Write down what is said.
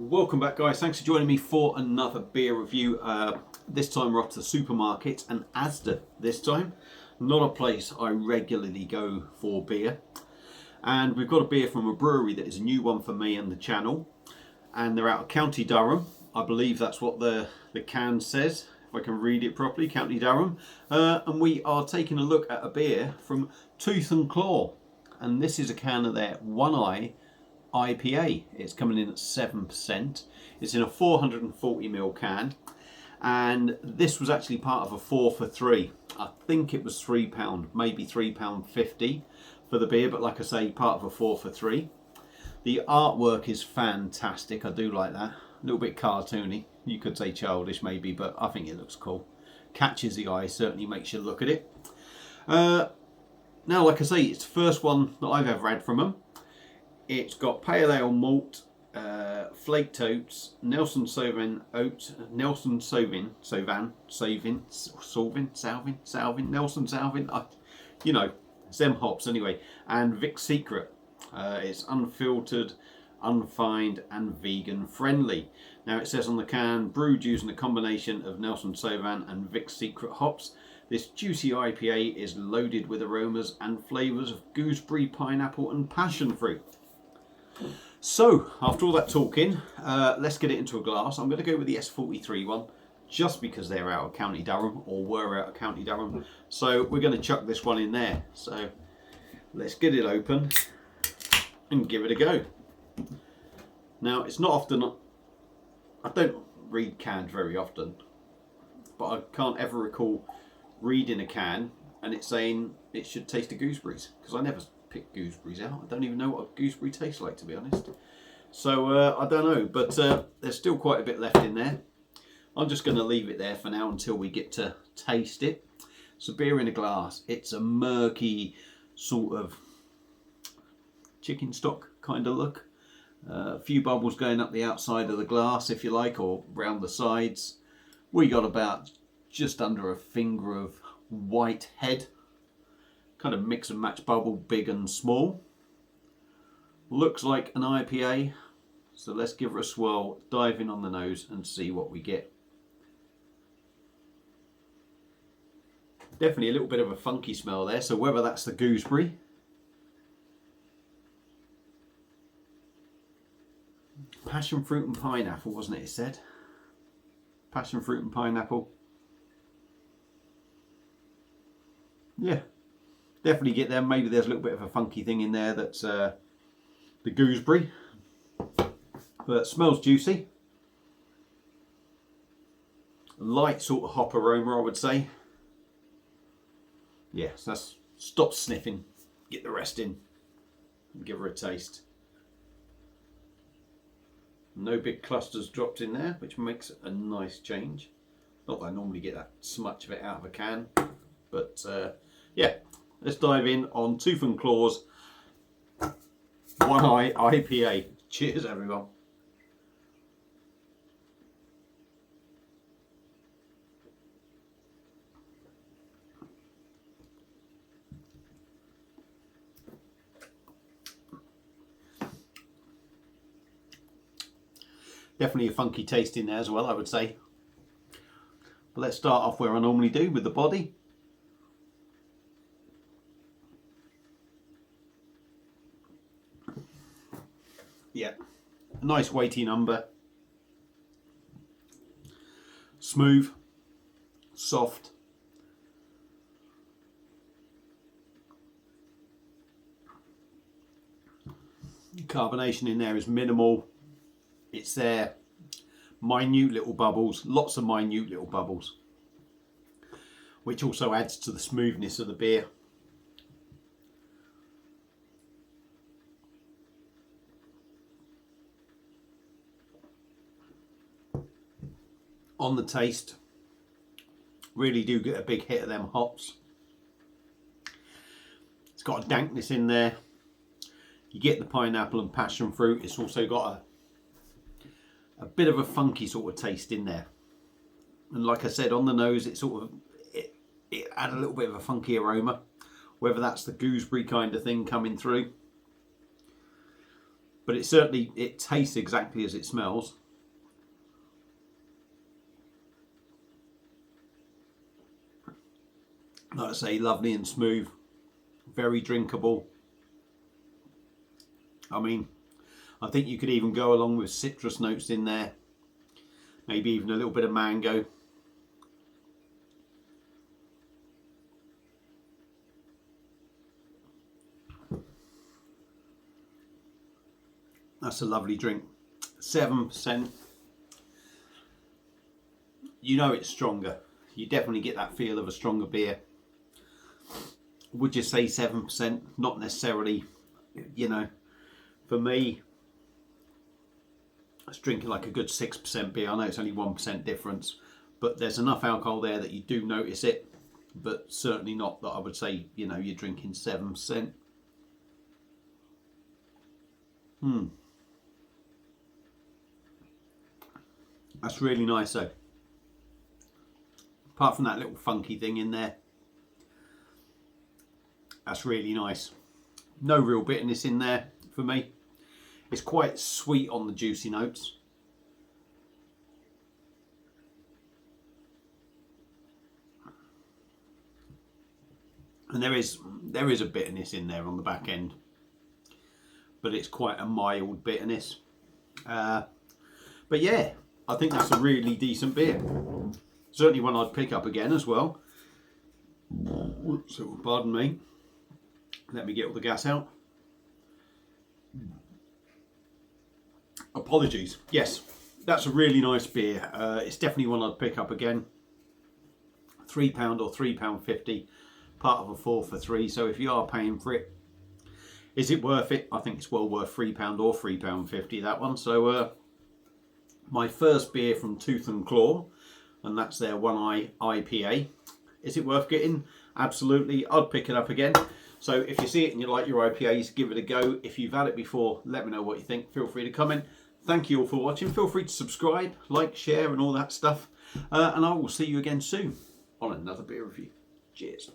Welcome back, guys. Thanks for joining me for another beer review. This time we're off to the supermarket and Asda this time. Not a place I regularly go for beer. And we've got a beer from a brewery that is a new one for me and the channel. And they're out of County Durham. I believe that's what the can says, if I can read it properly, County Durham. And we are taking a look at a beer from Tooth and Claw. And this is a can of their One Eye IPA. It's coming in at 7%. It's in a 440ml can, and this was actually part of a 4 for 3. I think it was £3, maybe £3.50 for the beer, but like I say, part of a 4 for 3. The artwork is fantastic. I do like that. A little bit cartoony. You could say childish maybe, but I think it looks cool. Catches the eye, certainly makes you look at it. Now, like I say, it's the first one that I've ever had from them. It's got pale ale malt, flaked oats, Nelson Sauvin oats, Nelson Sauvin, Nelson Sauvin, you know, Zem hops anyway, and Vic Secret. It's unfiltered, unfined, and vegan friendly. Now it says on the can, brewed using a combination of Nelson Sauvin and Vic Secret hops. This juicy IPA is loaded with aromas and flavours of gooseberry, pineapple, and passion fruit. So, after all that talking, let's get it into a glass. I'm going to go with the S43 one, just because they're out of County Durham, or were out of County Durham. So, we're going to chuck this one in there. So, let's get it open and give it a go. Now, it's not often, I don't read cans very often, but I can't ever recall reading a can and it's saying it should taste of gooseberries, because I never pick gooseberries out. I don't even know what a gooseberry tastes like, to be honest. So I don't know, but there's still quite a bit left in there. I'm just going to leave it there for now until we get to taste it. It's a beer in a glass. It's a murky sort of chicken stock kind of look. A few bubbles going up the outside of the glass, if you like, or round the sides. We got about just under a finger of white head. Kind of mix and match bubble, big and small. Looks like an IPA, so let's give it a swirl, dive in on the nose and see what we get. Definitely a little bit of a funky smell there, so whether that's the gooseberry. Passion fruit and pineapple, wasn't it, it said? Passion fruit and pineapple. Yeah. Definitely get there. Maybe there's a little bit of a funky thing in there that's the gooseberry, but smells juicy. Light sort of hop aroma, I would say. Yes, that's stop sniffing, get the rest in, and give her a taste. No big clusters dropped in there, which makes a nice change. Not that I normally get that much of it out of a can, but yeah. Let's dive in on Tooth and Claw's One Eye IPA. Cheers, everyone. Definitely a funky taste in there as well, I would say. But let's start off where I normally do, with the body. Yeah, a nice weighty number. Smooth, soft. Carbonation in there is minimal. It's there. Minute little bubbles, lots of minute little bubbles, which also adds to the smoothness of the beer. On the taste, really do get a big hit of them hops. It's got a dankness in there. You get the pineapple and passion fruit. It's also got a bit of a funky sort of taste in there. And like I said, on the nose, it sort of it had a little bit of a funky aroma. Whether that's the gooseberry kind of thing coming through. but it tastes exactly as it smells. Like I say, lovely and smooth, very drinkable. I mean, I think you could even go along with citrus notes in there, maybe even a little bit of mango. That's a lovely drink. 7%. You know it's stronger. You definitely get that feel of a stronger beer. Would you say 7%? Not necessarily. You know, for me, it's drinking like a good 6% beer. I know it's only 1% difference, but there's enough alcohol there that you do notice it, but certainly not that I would say, you know, you're drinking 7%. That's really nice though. Apart from that little funky thing in there, that's really nice. No real bitterness in there for me. It's quite sweet on the juicy notes. And there is a bitterness in there on the back end, but it's quite a mild bitterness. But yeah, I think that's a really decent beer. Certainly one I'd pick up again as well. So, pardon me. Let me get all the gas out. Apologies. Yes, that's a really nice beer. It's definitely one I'd pick up again. £3 or £3.50, part of a 4 for 3. So if you are paying for it, is it worth it? I think it's well worth £3 or £3.50, that one. So my first beer from Tooth and Claw, and that's their One Eye IPA. Is it worth getting? Absolutely. I'd pick it up again. So if you see it and you like your IPAs, give it a go. If you've had it before, let me know what you think. Feel free to comment. Thank you all for watching. Feel free to subscribe, like, share and all that stuff. And I will see you again soon on another beer review. Cheers.